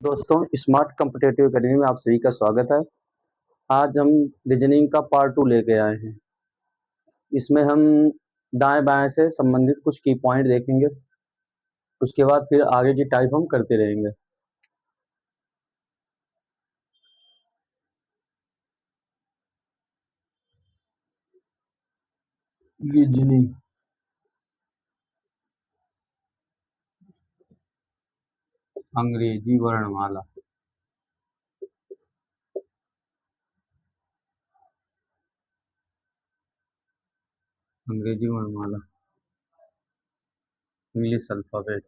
दोस्तों, smart competitive academy में आप सभी का स्वागत है। आज हम रीजनिंग का पार्ट 2 लेके आए हैं। इसमें हम दाएं-बाएं से संबंधित कुछ की पॉइंट देखेंगे। उसके बाद फिर आगे की टाइप हम करते रहेंगे। रीजनिंग अंग्रेजी वर्णमाला। अंग्रेजी वर्णमाला, English alphabet.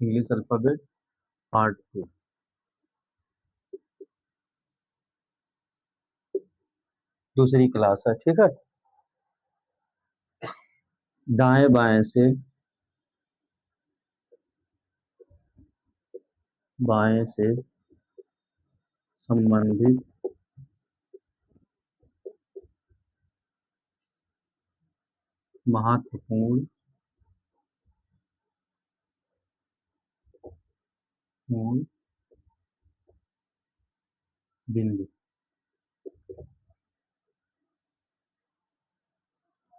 English alphabet part 2। दूसरी क्लास है, ठीक है। दाएं-बाएं से बाएं से संबंधित महत्वपूर्ण मूल बिंदु।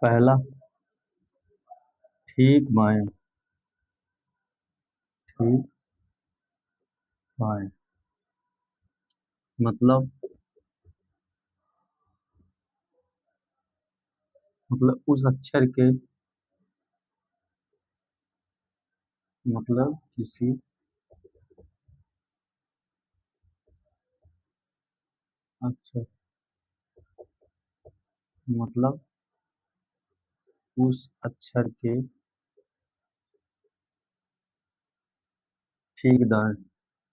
पहला, ठीक बाएं। ठीक बाएं मतलब उस अक्षर के किसी अक्षर मतलब उस अक्षर के ठीक दाएं।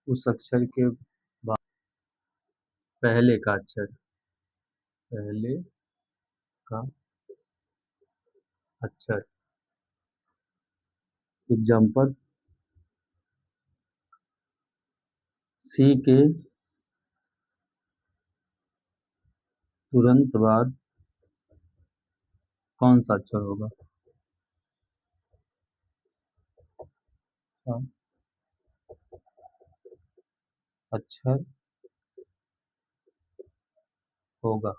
उस अक्षर के बाद पहले का अक्षर। पहले का अक्षर। एग्जाम्पल, सी के तुरंत बाद कौन सा अक्षर होगा? हाँ, अक्षर होगा।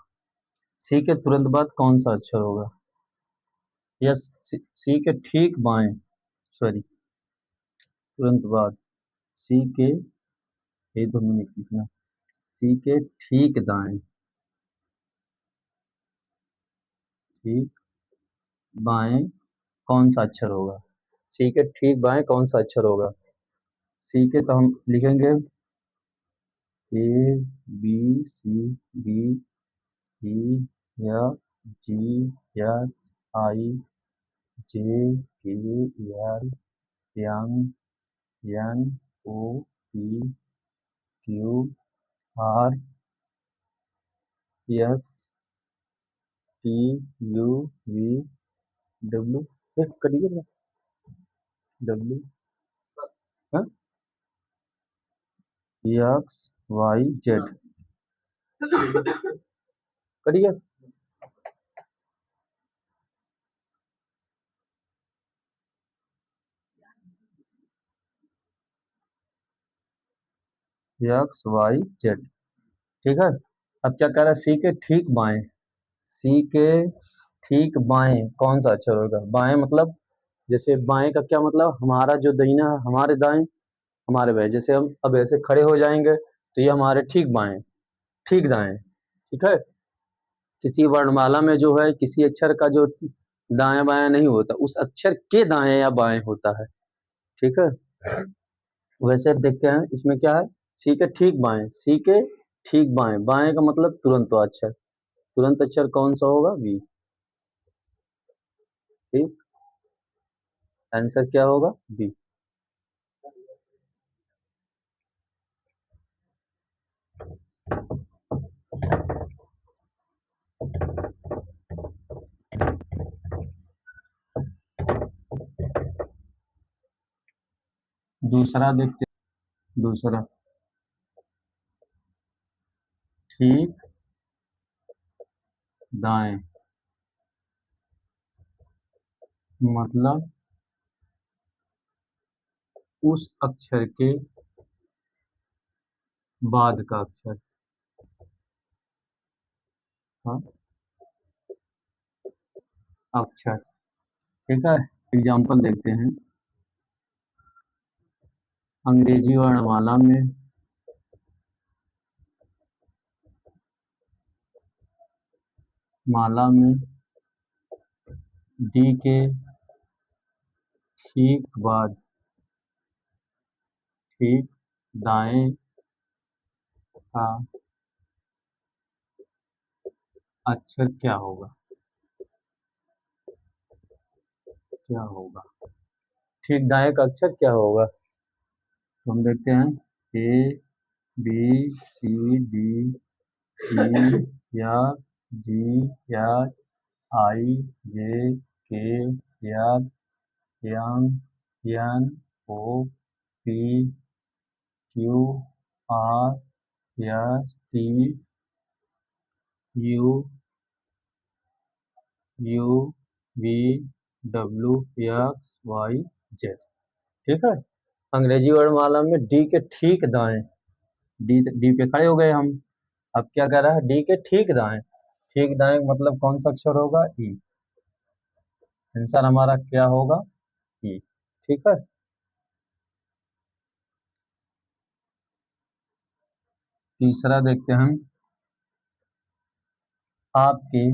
सी के तुरंत बाद कौन सा अक्षर होगा? यस, सी के ठीक बाएं। सॉरी, तुरंत बाद सी के, ये तो मैंने लिखना। सी के ठीक दाएं। ठीक बाएं कौन सा अक्षर होगा? सी के ठीक बाएं कौन सा अक्षर होगा? सी के तो हम लिखेंगे A B C D E F G H I J K L M N O P Q R S T U V W. करिए डब्ल्यू एक्स वाई जेड। करिए। एक्स वाई जेड, ठीक है। अब क्या कह रहा है? सी के ठीक बाएं। सी के ठीक बाएं कौन सा अक्षर होगा? बाएं मतलब जैसे बाएं का क्या मतलब? हमारा जो दाहिना है, हमारे दाएं, हमारे बाएं। जैसे हम अब ऐसे खड़े हो जाएंगे तो ये हमारे ठीक बाएं, ठीक दाएं, ठीक है। किसी वर्णमाला में जो है किसी अक्षर का जो दाएं बाएं नहीं होता, उस अक्षर के दाएं या बाएं होता है, ठीक है। वैसे अब देखते हैं इसमें क्या है। सी के ठीक बाएं, सी के ठीक बाएं, बाएं का मतलब तुरंत अक्षर। तुरंत अक्षर कौन सा होगा? बी। ठीक, आंसर क्या होगा? बी। दूसरा देखते हैं। दूसरा, ठीक दाएं मतलब उस अक्षर के बाद का अक्षर। हाँ, अक्षर। ठीक है, एग्जाम्पल देखते हैं। अंग्रेजी वर्णमाला में माला में डी के ठीक बाद ठीक दाएं का अक्षर क्या होगा? क्या होगा? ठीक दाएं का अक्षर क्या होगा? तो हम देखते हैं ए बी सी डी ई या जी या I J K L M N O P Q R S T U U V W X Y Z. ठीक है, अंग्रेजी वर्णमाला में डी के ठीक दाएं, डी डी पे खड़े हो गए हम। अब क्या कह रहा है? डी के ठीक दाएं। ठीक दाएं मतलब कौन सा अक्षर होगा? ई। आंसर हमारा क्या होगा? ई। ठीक है, तीसरा देखते हैं हम। आपके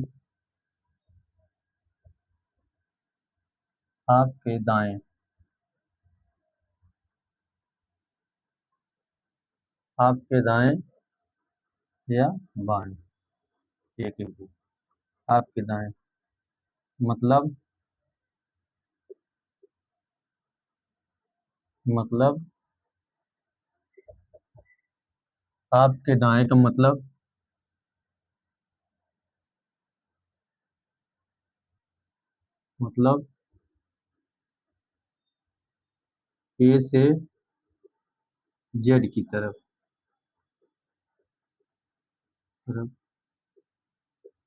आपके दाएं, आपके दाएं या बाएं, एक एक। आपके दाएं मतलब मतलब आपके दाएं का मतलब ए से जेड की तरफ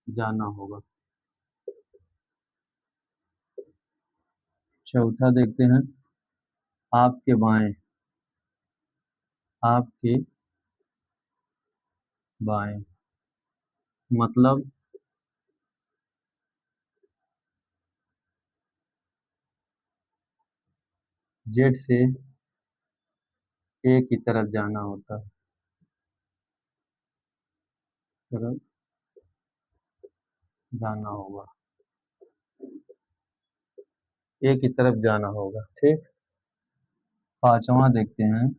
जाना होगा। चौथा देखते हैं। आपके बाएं, आपके बाएं मतलब जेड से ए की तरफ जाना होता है। तरफ जाना होगा, ए की तरफ जाना होगा। ठीक, पांचवा देखते हैं।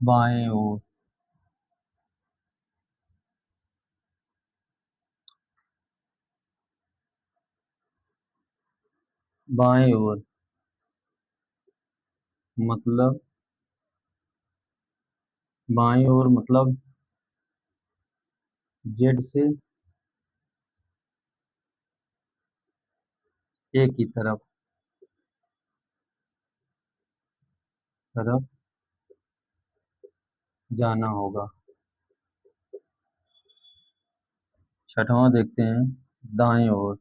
बाएं ओर, बाएं ओर मतलब बाएं ओर मतलब जेड से ए की तरफ जाना होगा। छठवां देखते हैं। दाएं ओर,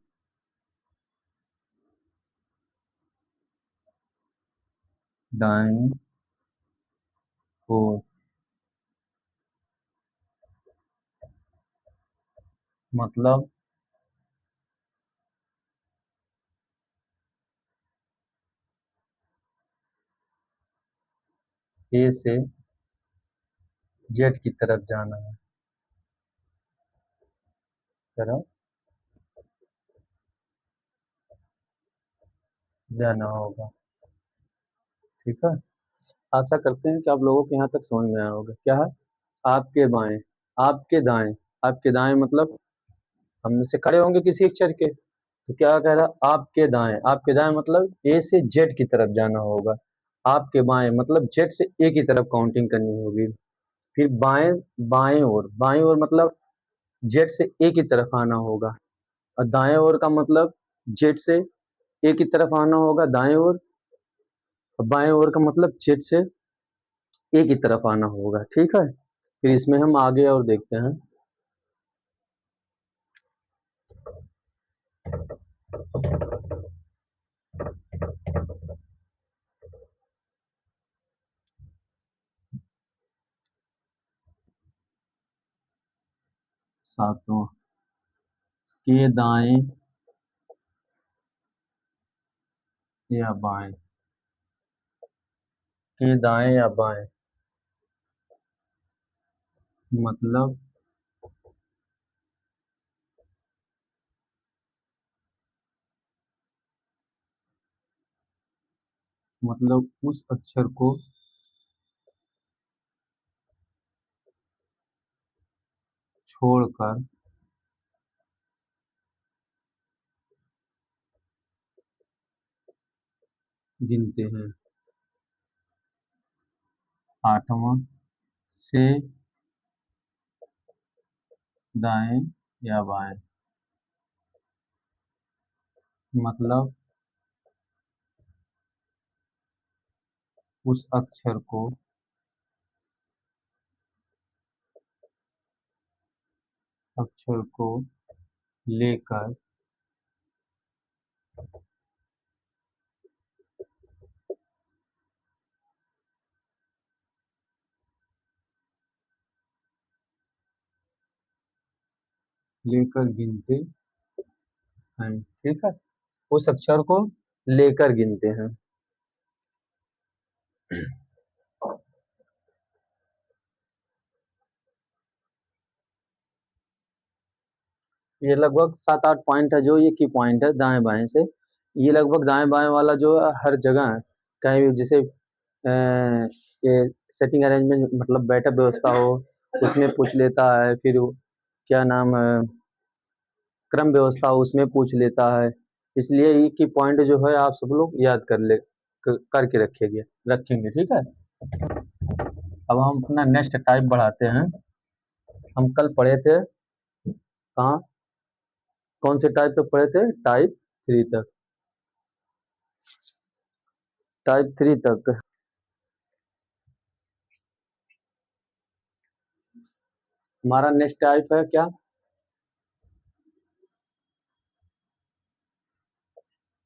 दाएं ओर मतलब ए से जेड की तरफ जाना है, तरफ जाना होगा। ठीक है, आशा करते हैं कि आप लोगों के यहाँ तक समझ में आया होगा। क्या है? आपके बाएं, आपके दाएं। आपके दाएं मतलब हम से खड़े होंगे किसी अक्षर के, तो क्या कह रहा? आपके दाएं, आपके दाएं मतलब ए से जेड की तरफ जाना होगा। आपके बाएं मतलब जेड से ए की तरफ काउंटिंग करनी होगी। फिर बाएं, बाएं ओर, बाएं ओर मतलब जेड से ए की तरफ आना होगा। और दाएं ओर का मतलब जेड से ए की तरफ आना होगा दाएं ओर। और बाएं ओर का मतलब जेड से ए की तरफ आना होगा। ठीक है, फिर इसमें हम आगे और देखते हैं। सातों के दाएं या बाएं, के दाएं या बाएं मतलब, उस अक्षर को छोड़कर गिनते हैं। आठवां से दाएं या बाएं मतलब उस अक्षर को लेकर गिनते हैं। ठीक है, उस अक्षर को लेकर गिनते हैं। ये लगभग 7-8 पॉइंट है, जो ये की पॉइंट है दाएं बाएं से। ये लगभग दाएं बाएं वाला जो है हर जगह है। कहीं भी जैसे ये सेटिंग अरेंजमेंट मतलब बैठक व्यवस्था हो, उसमें पूछ लेता है। फिर क्या नाम है, क्रम व्यवस्था हो, उसमें पूछ लेता है। इसलिए ये की पॉइंट जो है आप सब लोग याद करके रखेंगे। ठीक है, अब हम अपना नेक्स्ट टाइप बढ़ाते हैं। हम कल पढ़े थे कहाँ, कौन से टाइप तक पढ़े थे? टाइप 3 तक। टाइप 3 तक हमारा नेक्स्ट टाइप है क्या?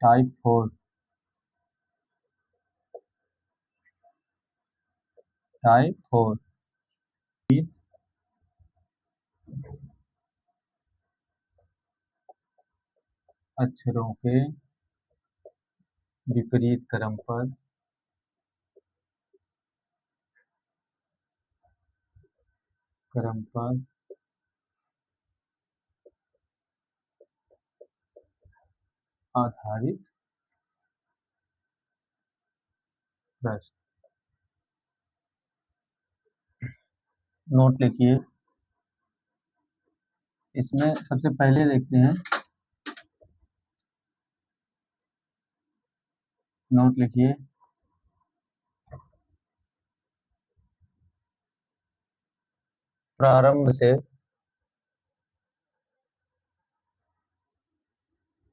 टाइप 4। टाइप 4 अक्षरों के विपरीत क्रम पर आधारित प्रश्न। नोट लिखिए। इसमें सबसे पहले देखते हैं, नोट लिखिए। प्रारंभ से,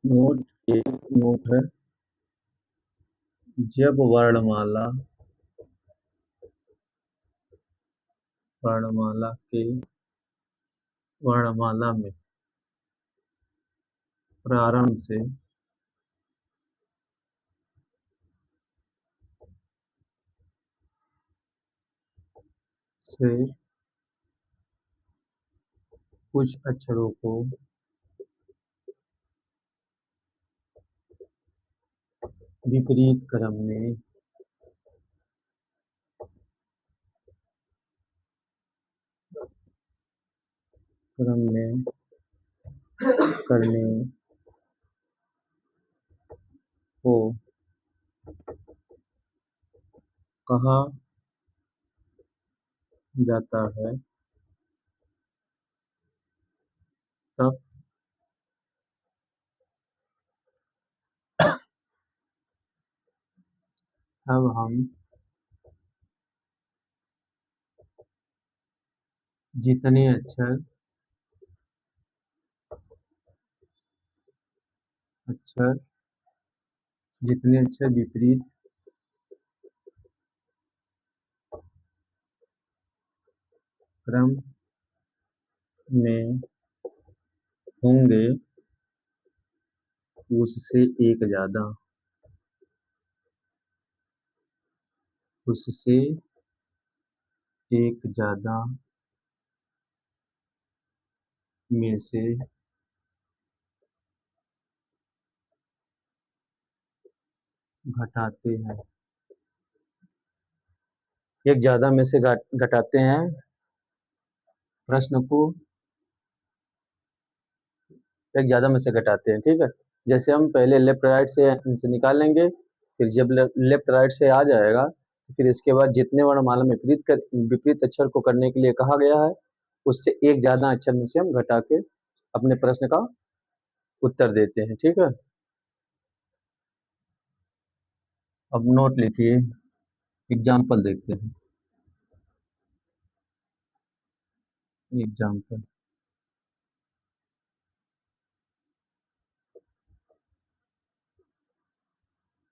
नोट एक नोट है, जब वर्णमाला के वर्णमाला में प्रारंभ से कुछ अक्षरों को विपरीत क्रम में करने को कहा जाता है, तब अब हम जितने अक्षर विपरीत क्रम में होंगे उससे एक ज्यादा, उससे एक ज्यादा में से घटाते हैं। एक ज्यादा में से घटाते हैं प्रश्न को, एक ज्यादा में से घटाते हैं। ठीक है, जैसे हम पहले लेफ्ट राइट से निकाल लेंगे, फिर जब लेफ्ट राइट से आ जाएगा तो फिर इसके बाद जितने वर्णमाला में विपरीत अक्षर को करने के लिए कहा गया है उससे एक ज्यादा अक्षर में से हम घटा के अपने प्रश्न का उत्तर देते हैं। ठीक है, अब नोट लिखिए, एग्जाम्पल देखते हैं। एग्जाम्पल,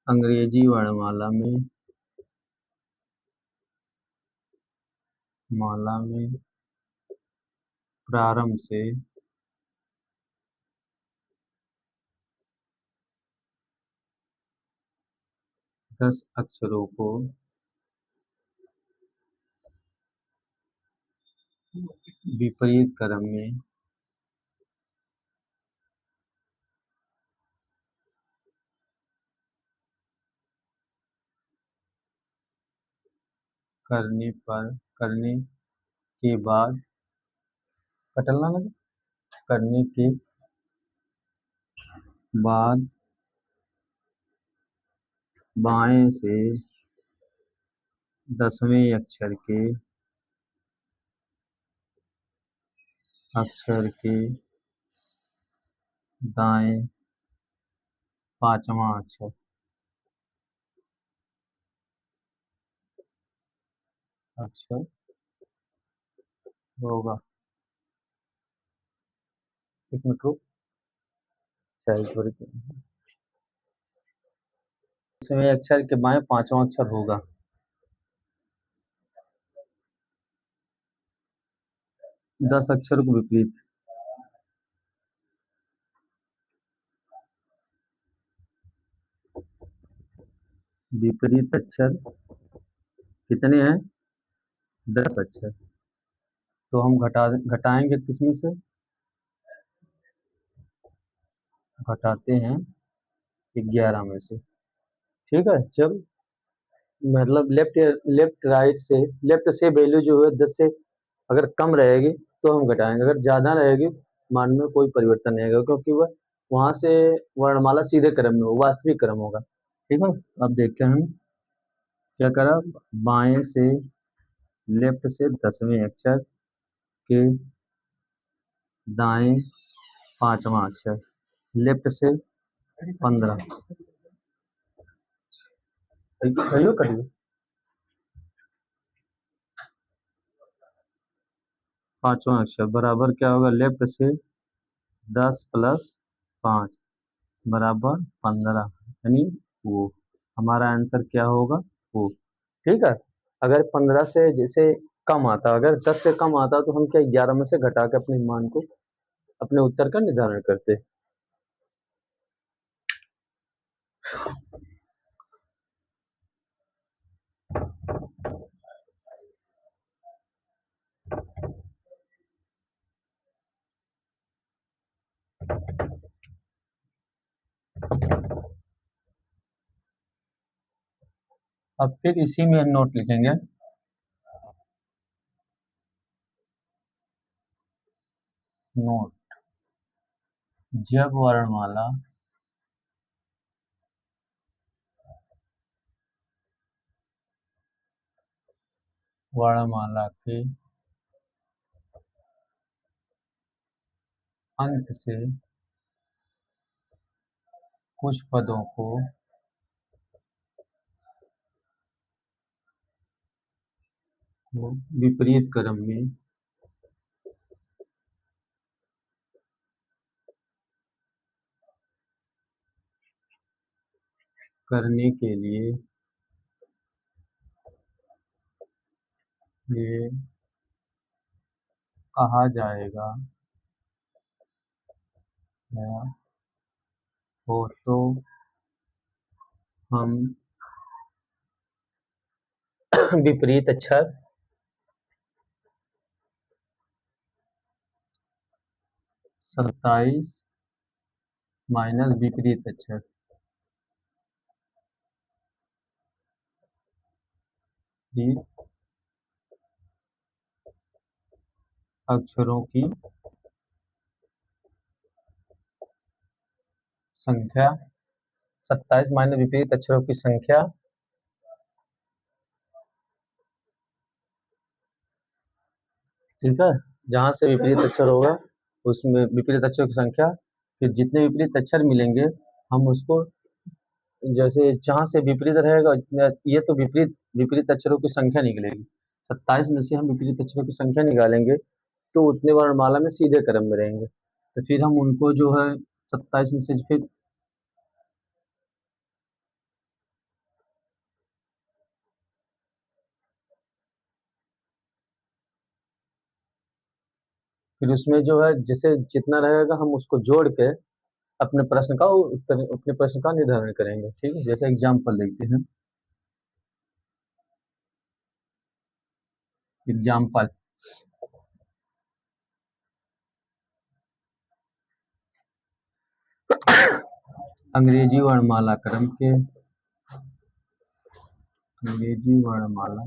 अंग्रेजी वर्णमाला में प्रारंभ से 10 अक्षरों को विपरीत क्रम में करने के बाद कटलना लगे, करने के बाद बाएं से 10वें अक्षर के दाएं 5वां अक्षर होगा। एक मिनट रुक, शायद थोड़ी 10वें अक्षर के बाएं 5वां अक्षर होगा। दस अक्षर को विपरीत, विपरीत अक्षर कितने हैं? 10 अक्षर। तो हम घटाएंगे किसमें से? घटाते हैं 11 में से। ठीक है, जब मतलब लेफ्ट राइट से, लेफ्ट से वैल्यू जो है 10 से अगर कम रहेगी तो हम घटाएंगे, अगर ज्यादा रहेगी मान में कोई परिवर्तन नहीं आएगा, क्योंकि वह वहां से वर्णमाला सीधे क्रम में हो, वास्तविक क्रम होगा। ठीक है, अब देखते हैं हम क्या करा। बाएं से, लेफ्ट से 10वें अक्षर के दाएं 5वां अक्षर, लेफ्ट से 15, कहियो करिए 5वां अक्षर बराबर क्या होगा? लेफ्ट से 10 प्लस 5 बराबर 15, यानी वो हमारा आंसर क्या होगा? वो। ठीक है, अगर 15 से जैसे कम आता, अगर 10 से कम आता तो हम क्या 11 में से घटा के अपने मान को, अपने उत्तर का निर्धारण करते। अब फिर इसी में नोट लिखेंगे। नोट, जब वर्णमाला के अंत से कुछ पदों को विपरीत क्रम में करने के लिए ये कहा जाएगा या हो तो हम विपरीत अक्षर 27 माइनस विपरीत अक्षर विपरीत अक्षरों की संख्या 27 माइनस विपरीत अक्षरों की संख्या, ठीक है। जहां से विपरीत अक्षर होगा उसमें विपरीत अक्षरों की संख्या, फिर जितने विपरीत अक्षर मिलेंगे हम उसको, जैसे जहां से विपरीत रहेगा ये तो विपरीत विपरीत अक्षरों की संख्या निकलेगी। 27 में से हम विपरीत अक्षरों की संख्या निकालेंगे तो उतने वर्णमाला में सीधे क्रम में रहेंगे, तो फिर हम उनको जो है 27 में से फिर उसमें जो है जैसे जितना रहेगा हम उसको जोड़ के अपने प्रश्न का उत्तर, अपने प्रश्न का निर्धारण करेंगे, ठीक है। जैसे एग्जाम्पल देखते हैं। एग्जाम्पल, अंग्रेजी वर्णमाला क्रम के, अंग्रेजी वर्णमाला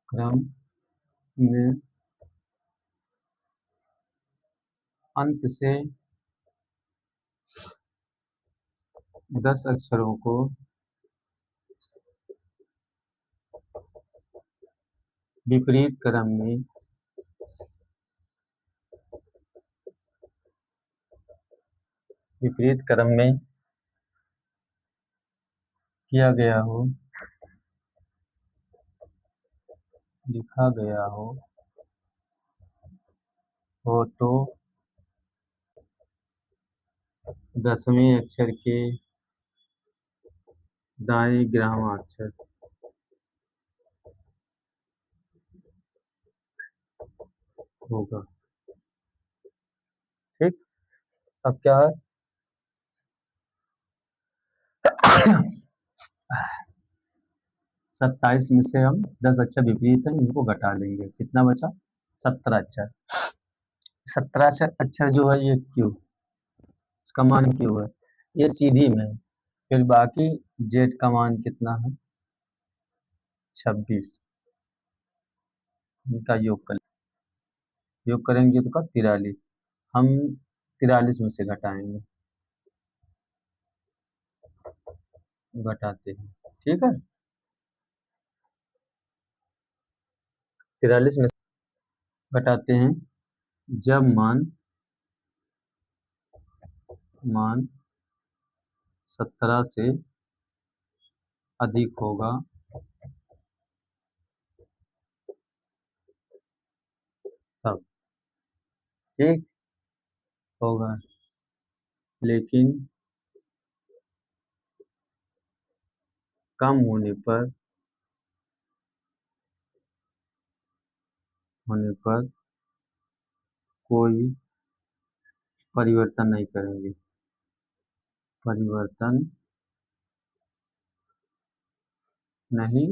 क्रम में अंत से 10 अक्षरों को विपरीत क्रम में विपरीत क्रम में किया गया हो, लिखा गया हो तो 10वें अक्षर के दाएं 11वां अक्षर होगा, ठीक। अब क्या है 27 में से हम 10 अक्षर विपरीत है इनको घटा देंगे, कितना बचा 17 अक्षर। 17 अक्षर जो है ये क्यों, इसका मान क्यों है, ये सीधी में है। फिर बाकी जेड का मान कितना है 26, इनका योग कर, योग करेंगे तो का 43, हम 43 में से घटाएंगे, घटाते हैं, ठीक है। 43 में से घटाते हैं, जब मान मान 17 से अधिक होगा तब, ठीक होगा, लेकिन कम होने पर कोई परिवर्तन नहीं करेंगे, परिवर्तन नहीं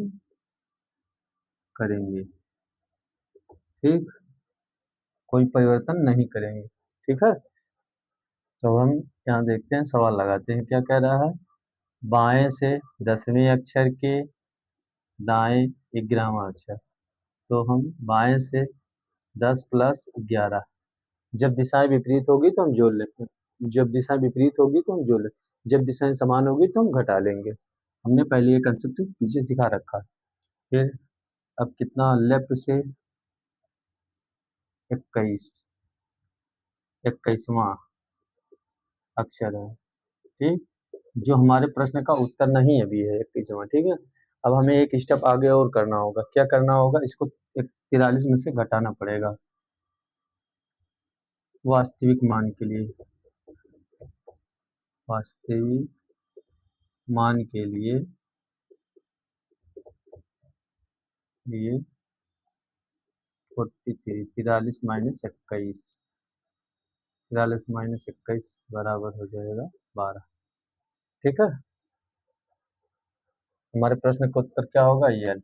करेंगे, ठीक, कोई परिवर्तन नहीं करेंगे, ठीक है। तो हम यहाँ देखते हैं, सवाल लगाते हैं, क्या कह रहा है, बाएं से 10वें अक्षर के दाएं 11वां अक्षर, तो हम बाएं से 10 प्लस 11, जब दिशाएं विपरीत होगी तो हम जोड़ लेते हैं, जब दिशाएं विपरीत होगी तो हम जोड़ लेते, जब दिशाएं समान होगी तो हम घटा लेंगे। हमने पहले ये कंसेप्ट पीछे सिखा रखा है। फिर अब कितना, लेफ्ट से 21, 21वां अक्षर है, ठीक, जो हमारे प्रश्न का उत्तर नहीं अभी है 21वां, ठीक है। अब हमें एक स्टेप आगे और करना होगा, क्या करना होगा, इसको 43 में से घटाना पड़ेगा वास्तविक मान के लिए, वास्तविक मान के लिए ये 43, 43 माइनस 21, 43 माइनस 21 बराबर हो जाएगा 12। ठीक है, हमारे प्रश्न का उत्तर क्या होगा? ये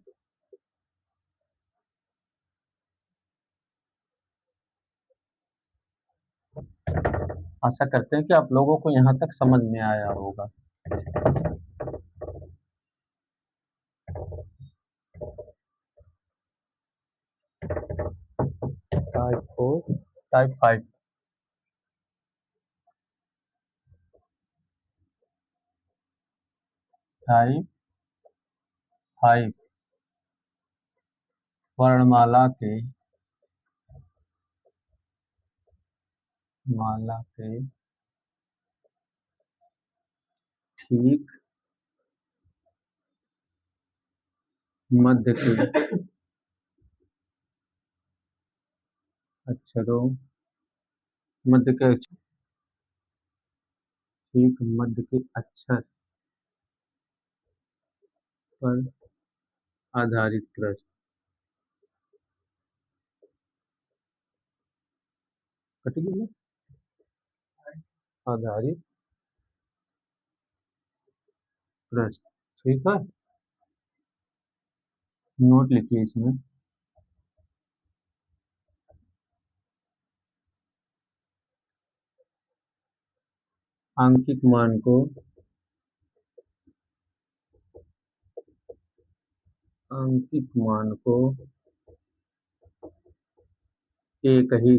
आशा करते हैं कि आप लोगों को यहाँ तक समझ में आया होगा। Type 4, type 5। टाइप 5 वर्णमाला के ठीक मध्य के अक्षरों, मध्य के ठीक मध्य के अक्षर पर आधारित प्रश्न। कट गया? आधारित प्रश्न। ठीक है, नोट लिखिए इसमें। अंकित मान को एक ही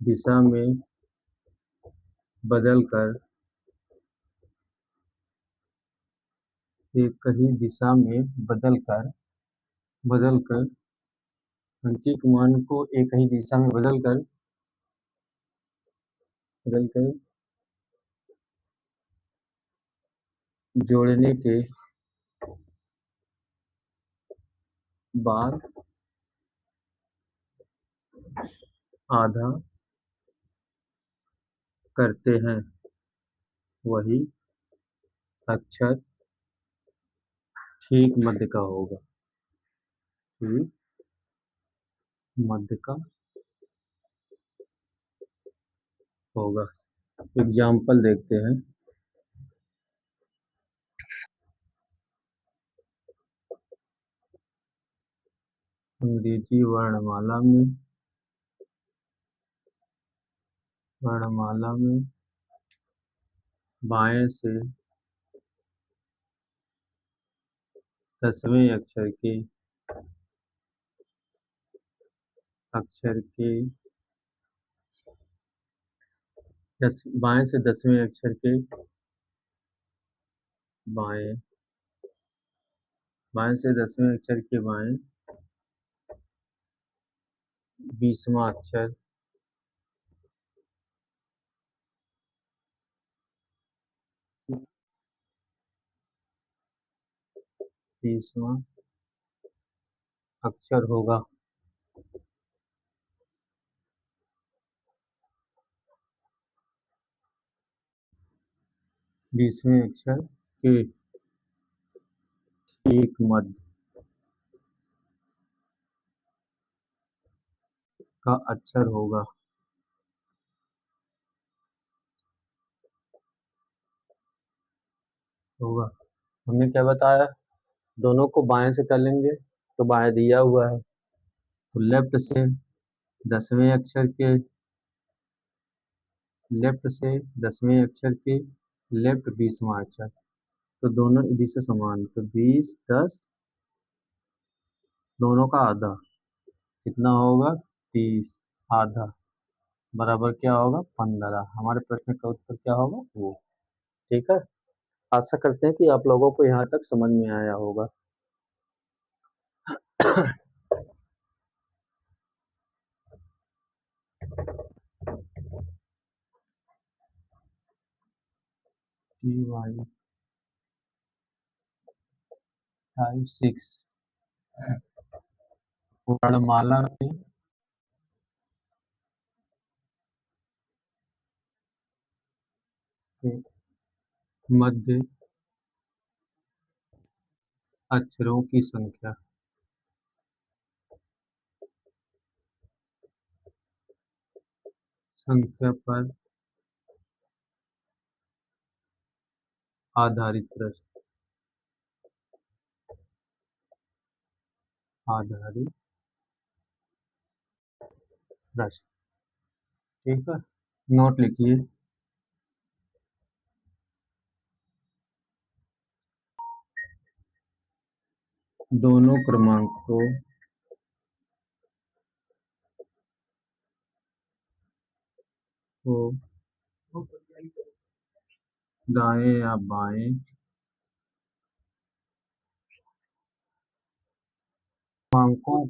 दिशा में बदलकर एक ही दिशा में बदलकर अंकित मान को एक ही दिशा में बदलकर जोड़ने के बाद आधा करते हैं, वही अक्षर ठीक मध्य का होगा। ठीक मध्य का होगा। एग्जाम्पल देखते हैं। अंग्रेजी वर्णमाला में बाएं से 10वें बाएं से 10वें अक्षर के बाएं बाएं से 10वें अक्षर के बाएं 20वां अक्षर 20वां अक्षर होगा। 20वें अक्षर के ठीक मध्य का अक्षर होगा। हमने क्या बताया? दोनों को बाएं से कर लेंगे तो बाएं दिया हुआ है, तो लेफ्ट से 10वें अक्षर के लेफ्ट 20वां अक्षर, तो दोनों दिशा समान, तो 20 10 दोनों का आधा कितना होगा? 30 आधा बराबर क्या होगा? 15। हमारे प्रश्न का उत्तर क्या होगा? वो। ठीक है, आशा करते हैं कि आप लोगों को यहाँ तक समझ में आया होगा। टाइप 6 वर्णमाला के मध्य अक्षरों की संख्या। संख्या पर आधारित प्रश्न। आधारित प्रश्न। ठीक है, नोट लिखिए। दोनों क्रमांकों को दाएं या बाएं क्रमांकों,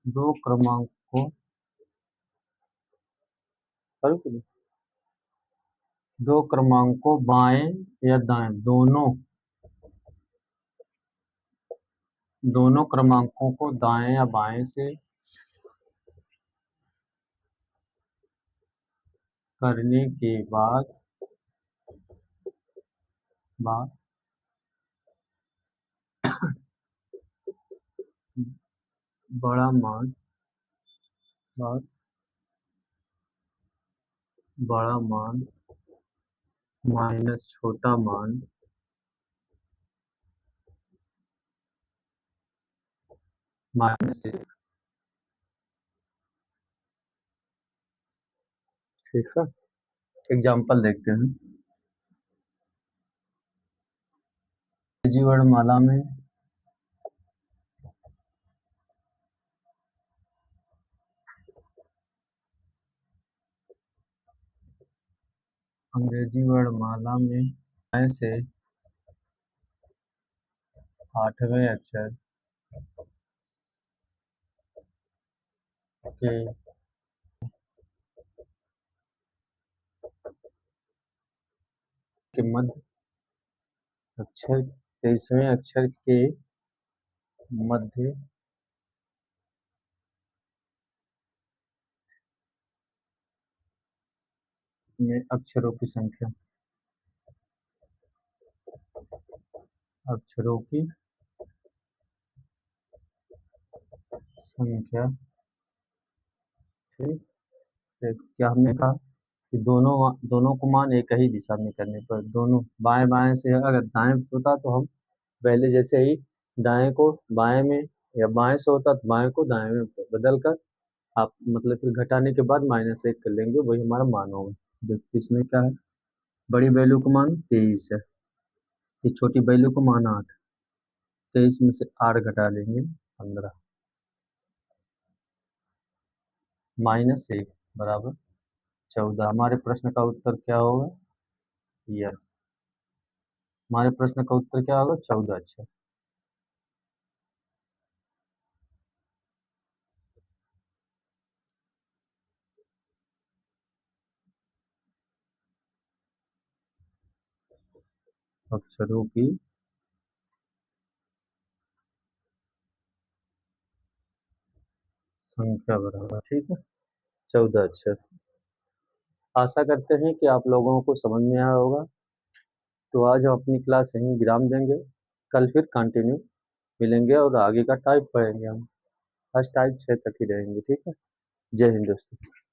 दो क्रमांकों दो क्रमांकों बाएं या दाएं, दोनों क्रमांकों को दाएं या बाएं से करने के बाद बड़ा मान बाद बड़ा मान माइनस छोटा मान माइनस एक। ठीक है, एग्जाम्पल देखते हैं। अंग्रेजी वर्णमाला में बाएं से 8वें अक्षर के मध्य अक्षर 23वें अक्षर के मध्य में अक्षरों की संख्या। अक्षरों की संख्या। ठीक है, क्या हमने कहा कि दोनों को मान एक ही दिशा में करने पर, दोनों बाएं बाएं से, अगर दाएं से होता तो हम पहले जैसे ही दाएं को बाएं में, या बाएं से होता तो बाएं को दाएं में बदल कर आप मतलब फिर घटाने के बाद -1 कर लेंगे, वही हमारा मान होगा। देखिए इसमें क्या है, बड़ी वैल्यू का मान 23 है, ये छोटी वैल्यू का मान 8, 23 में से 8 घटा लेंगे 15, -1 बराबर 14। हमारे प्रश्न का उत्तर क्या होगा? यस, हमारे प्रश्न का उत्तर क्या होगा? 14। अच्छा, अक्षरों की संख्या बराबर, ठीक है, 14 अक्षर। आशा करते हैं कि आप लोगों को समझ में आया होगा। तो आज हम अपनी क्लास यहीं विराम देंगे, कल फिर कंटिन्यू मिलेंगे और आगे का टाइप पढ़ेंगे हम। आज टाइप 6 तक ही रहेंगे। ठीक है, जय हिंद दोस्तों।